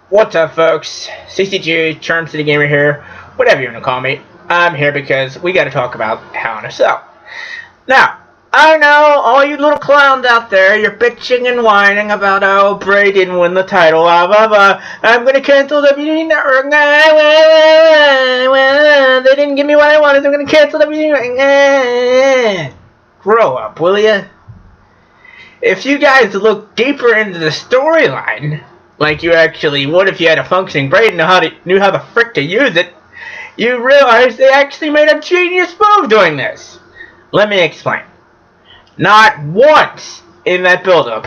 What's up, folks? CCG, Charm City Gamer here, whatever you want to call me. I'm here because we got to talk about Hell in a Cell. Now, I know all you little clowns out there, you're bitching and whining about, oh, Bray didn't win the title, blah, blah, blah. I'm going to cancel WWE Network. They didn't give me what I wanted, so I'm going to cancel WWE Network. Grow up, will ya? If you guys look deeper into the storyline, like you actually would if you had a functioning brain and knew how the frick to use it, you realize they actually made a genius move doing this. Let me explain. Not once in that build-up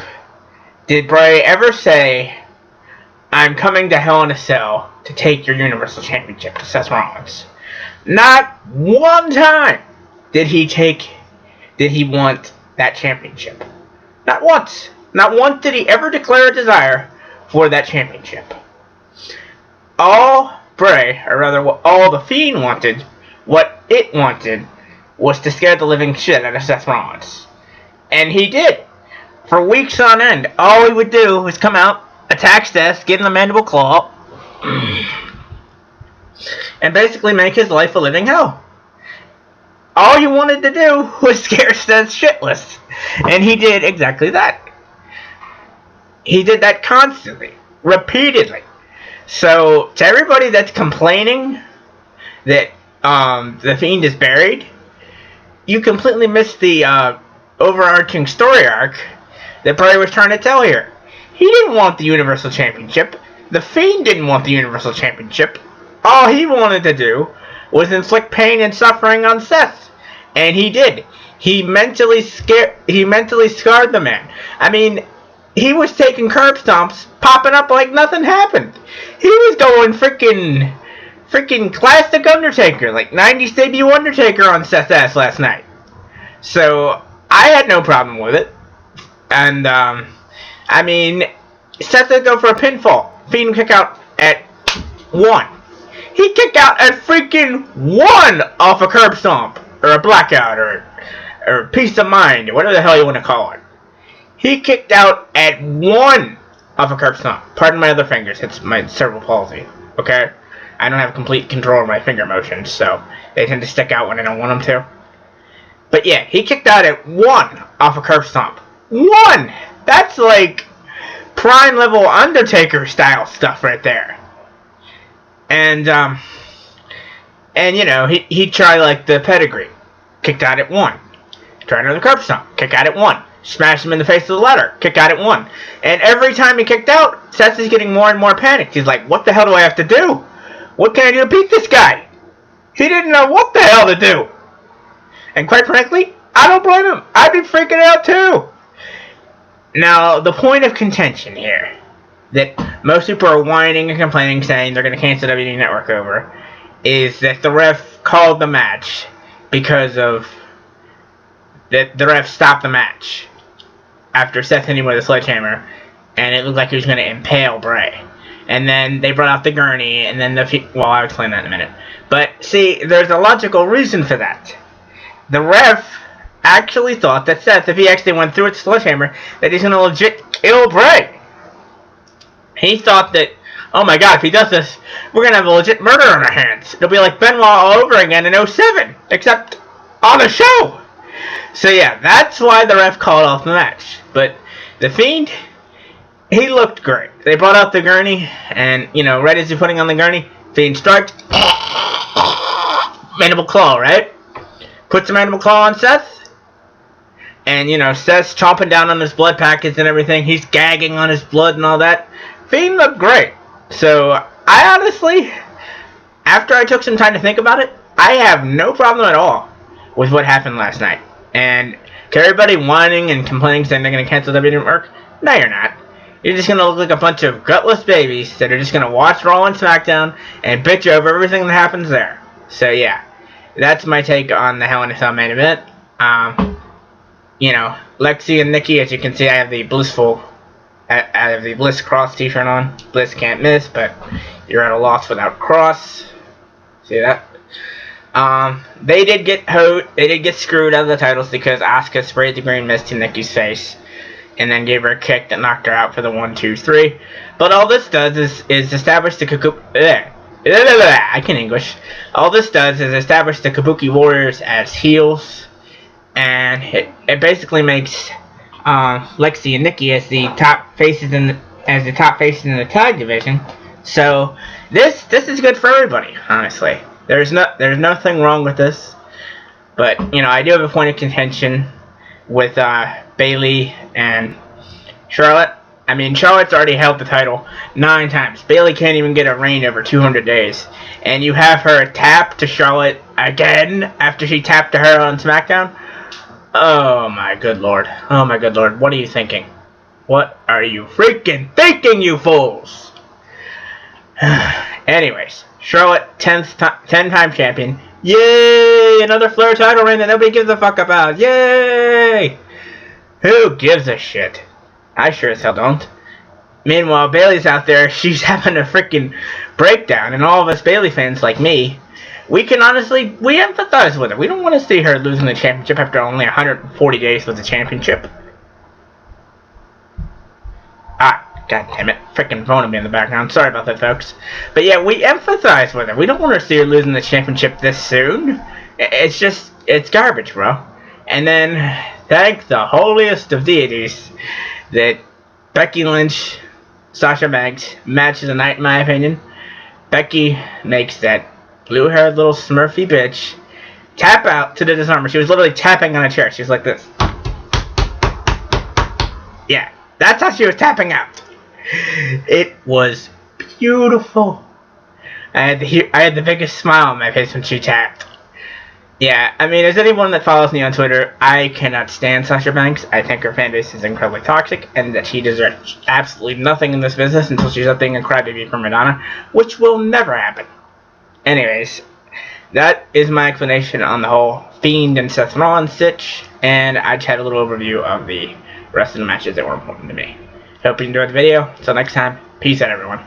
did Bray ever say, I'm coming to Hell in a Cell to take your Universal Championship to Seth Rollins. Not one time did he want that championship. Not once. Not once did he ever declare a desire for that championship. All Bray, or rather what all the Fiend wanted, what it wanted, was to scare the living shit out of Seth Rollins. And he did. For weeks on end, all he would do was come out, attack Seth, get in the mandible claw, and basically make his life a living hell. All he wanted to do was scare Seth shitless. And he did exactly that. He did that constantly, repeatedly. So, to everybody that's complaining that the Fiend is buried, you completely missed the overarching story arc that Bray was trying to tell here. He didn't want the Universal Championship. The Fiend didn't want the Universal Championship. All he wanted to do was inflict pain and suffering on Seth. And he did. He mentally scarred the man. I mean, he was taking curb stomps, popping up like nothing happened. He was going freaking classic Undertaker, like 90s debut Undertaker on Seth's ass last night. So, I had no problem with it. And, I mean, Seth did go for a pinfall. Fiend kick out at 1. He kicked out at freaking 1 off a curb stomp, or a blackout, or peace of mind, or whatever the hell you want to call it. He kicked out at 1 off a curb stomp. Pardon my other fingers, it's my cerebral palsy, okay? I don't have complete control of my finger motions, so they tend to stick out when I don't want them to. But yeah, he kicked out at 1 off a curb stomp. 1! That's like prime level Undertaker style stuff right there. And you know, he tried like the pedigree. Kicked out at 1. Try another curb stomp. Kick out at 1. Smash him in the face with a ladder. Kick out at 1. And every time he kicked out, Seth is getting more and more panicked. He's like, what the hell do I have to do? What can I do to beat this guy? He didn't know what the hell to do. And quite frankly, I don't blame him. I'd be freaking out too. Now, the point of contention here, that most people are whining and complaining, saying they're going to cancel WWE Network over, is that the ref called the match because of that the ref stopped the match after Seth hit him with a sledgehammer, and it looked like he was going to impale Bray. And then they brought out the gurney, and then well, I'll explain that in a minute. But see, there's a logical reason for that. The ref actually thought that Seth, if he actually went through with the sledgehammer, that he's going to legit kill Bray. He thought that, oh my god, if he does this, we're going to have a legit murder on our hands. It'll be like Benoit all over again in 07, except on the show. So yeah, that's why the ref called off the match. But the Fiend, he looked great. They brought out the gurney, and, you know, right as you're putting on the gurney, Fiend strikes, mandible claw, right? Puts the mandible claw on Seth, and, you know, Seth's chomping down on his blood packets and everything. He's gagging on his blood and all that. Fiend looked great. So, I honestly, after I took some time to think about it, I have no problem at all with what happened last night. And to everybody whining and complaining saying they're going to cancel WWE Network, no, you're not. You're just going to look like a bunch of gutless babies that are just going to watch Raw and SmackDown and bitch over everything that happens there. So, yeah. That's my take on the Hell in a Cell main event. You know, Lexi and Nikki, as you can see, I have the Bliss Cross t-shirt on. Bliss can't miss, but you're at a loss without Cross. See that? They did get screwed out of the titles because Asuka sprayed the green mist in Nikki's face. and then gave her a kick that knocked her out for the 1, 2, 3. But all this does is establish the I can English. All this does is establish the Kabuki Warriors as heels, and it basically makes Lexi and Nikki as the top faces in the tag division. So this is good for everybody, honestly. There's nothing wrong with this, but I do have a point of contention with Bayley and Charlotte. I mean, Charlotte's already held the title 9 times. Bayley can't even get a reign over 200 days. And you have her tap to Charlotte again after she tapped to her on SmackDown? Oh my good lord. Oh my good lord. What are you thinking? What are you freaking thinking, you fools? Anyways, Charlotte, 10-time champion. Yay! Another Flair title reign that nobody gives a fuck about. Yay! Who gives a shit? I sure as hell don't. Meanwhile, Bayley's out there, she's having a freaking breakdown, and all of us Bayley fans like me, we empathize with her. We don't want to see her losing the championship after only 140 days with the championship. God damn it. Freaking phone me in the background. Sorry about that, folks. But yeah, we empathize with her. We don't want to see her losing the championship this soon. It's garbage, bro. And then, thank the holiest of deities that Becky Lynch, Sasha Banks, match of the night, in my opinion. Becky makes that blue-haired little smurfy bitch tap out to the disarmer. She was literally tapping on a chair. She was like this. Yeah, that's how she was tapping out. It was beautiful. I had the biggest smile on my face when she tapped. Yeah, I mean, as anyone that follows me on Twitter, I cannot stand Sasha Banks. I think her fan base is incredibly toxic, and that she deserves absolutely nothing in this business until she's up being a crybaby for Madonna, which will never happen. Anyways, that is my explanation on the whole Fiend and Seth Rollins stitch, and I just had a little overview of the rest of the matches that were important to me. Hope you enjoyed the video. Until next time, peace out, everyone.